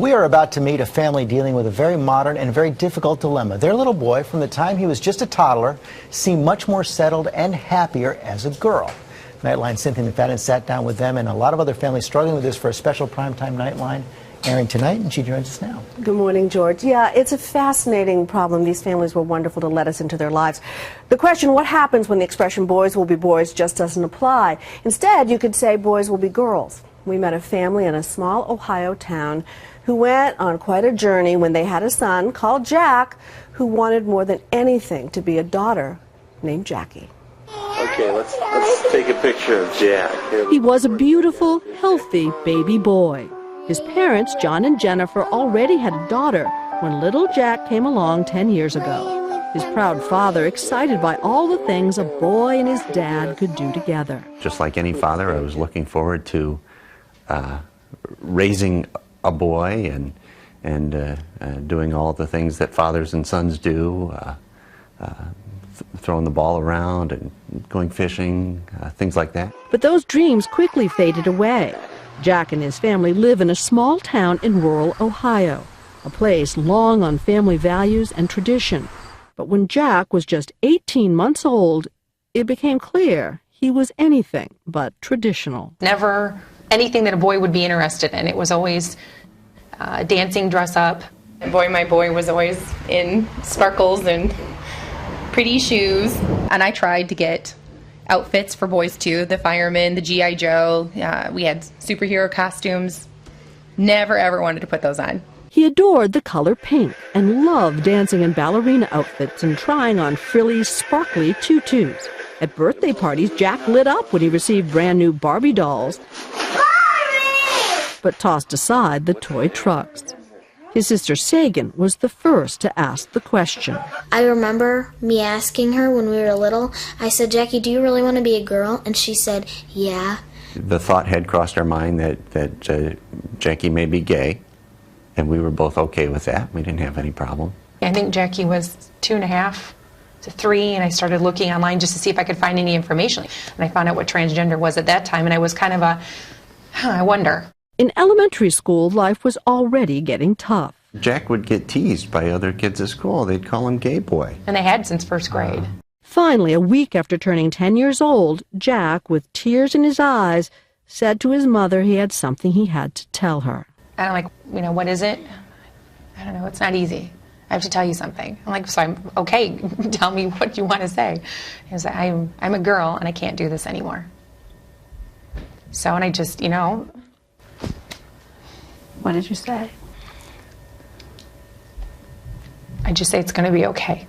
We are about to meet a family dealing with a very modern and very difficult dilemma. Their little boy, from the time he was just a toddler, seemed much more settled and happier as a girl. Nightline Cynthia McFadden sat down with them and a lot of other families struggling with this for a special primetime Nightline airing tonight, and she joins us now. Good morning, George. Yeah, it's a fascinating problem. These families were wonderful to let us into their lives. The question, what happens when the expression boys will be boys, just doesn't apply. Instead, you could say boys will be girls. We met a family in a small Ohio town who went on quite a journey when they had a son called Jack, who wanted more than anything to be a daughter named Jackie. Okay, let's take a picture of Jack. He was a beautiful, healthy baby boy. His parents, John and Jennifer, already had a daughter when little Jack came along 10 years ago. His proud father excited by all the things a boy and his dad could do together. Just like any father, I was looking forward to raising a boy and doing all the things that fathers and sons do, throwing the ball around and going fishing, things like that. But those dreams quickly faded away. Jack and his family live in a small town in rural Ohio, a place long on family values and tradition. But when Jack was just 18 months old, it became clear he was anything but traditional. Never anything that a boy would be interested in. It was always dancing, dress up. My boy was always in sparkles and pretty shoes. And I tried to get outfits for boys too, the fireman, the G.I. Joe. We had superhero costumes. Never ever wanted to put those on. He adored the color pink and loved dancing in ballerina outfits and trying on frilly, sparkly tutus. At birthday parties, Jack lit up when he received brand new Barbie dolls, but tossed aside the toy trucks. His sister Sagan was the first to ask the question. I remember me asking her when we were little, I said, Jackie, do you really want to be a girl? And she said, yeah. The thought had crossed our mind that Jackie may be gay, and we were both okay with that. We didn't have any problem. I think Jackie was 2.5 to 3, and I started looking online just to see if I could find any information. And I found out what transgender was at that time, and I was kind of I wonder. In elementary school, life was already getting tough. Jack would get teased by other kids at school. They'd call him gay boy. And they had since first grade. Finally, a week after turning 10 years old, Jack, with tears in his eyes, said to his mother he had something he had to tell her. And I'm like, what is it? I don't know, it's not easy. I have to tell you something. I'm like, so I'm okay, tell me what you want to say. He was like, I'm a girl and I can't do this anymore. So, and I just, What did you say? I just say it's going to be okay.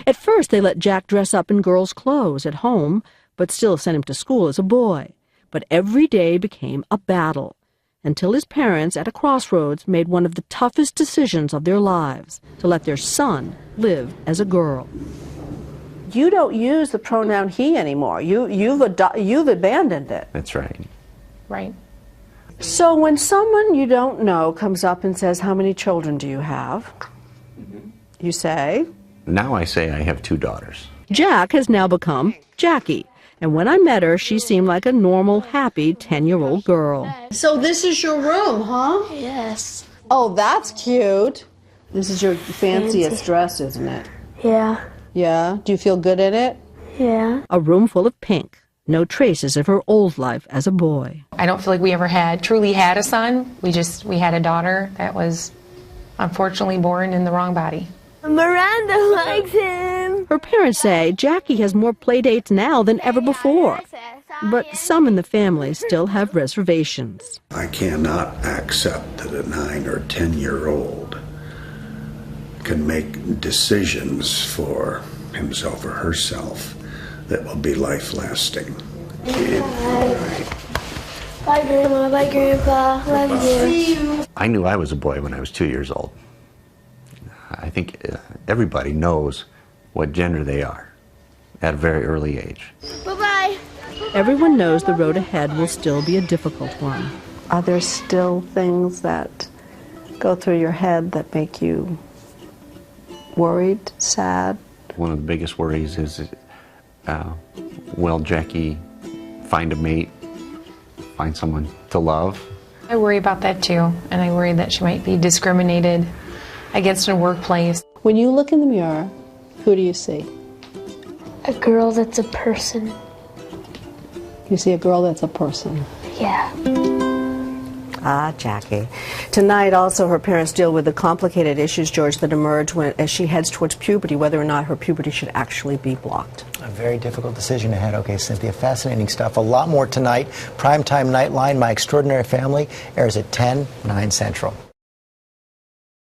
At first, they let Jack dress up in girls' clothes at home, but still sent him to school as a boy. But every day became a battle, until his parents, at a crossroads, made one of the toughest decisions of their lives, to let their son live as a girl. You don't use the pronoun he anymore. You've abandoned it. That's right. Right. So when someone you don't know comes up and says, how many children do you have? You say? Now I say I have 2 daughters. Jack has now become Jackie, and when I met her, she seemed like a normal, happy 10-year-old girl. So this is your room, huh? Yes. Oh, that's cute. This is your fanciest dress, isn't it? Yeah. Yeah? Do you feel good in it? Yeah. A room full of pink, no traces of her old life as a boy. I don't feel like we ever truly had a son. We had a daughter that was unfortunately born in the wrong body. Miranda likes him. Her parents say Jackie has more playdates now than ever before, but some in the family still have reservations. I cannot accept that a 9 or 10-year-old can make decisions for himself or herself that will be life-lasting. Bye, Grandma. Bye, Grandpa. Love you. See you. I knew I was a boy when I was 2 years old. I think everybody knows what gender they are at a very early age. Bye-bye. Everyone knows the road ahead will still be a difficult one. Are there still things that go through your head that make you worried, sad? One of the biggest worries is, will Jackie find a mate find someone to love. I worry about that too, and I worry that she might be discriminated against in a workplace. When you look in the mirror, who do you see? A girl that's a person. You see a girl that's a person. Yeah. Ah, Jackie. Tonight, also, her parents deal with the complicated issues, George, that emerge as she heads towards puberty, whether or not her puberty should actually be blocked. A very difficult decision ahead. Okay, Cynthia, fascinating stuff. A lot more tonight. Primetime Nightline, My Extraordinary Family, airs at 10, 9 Central.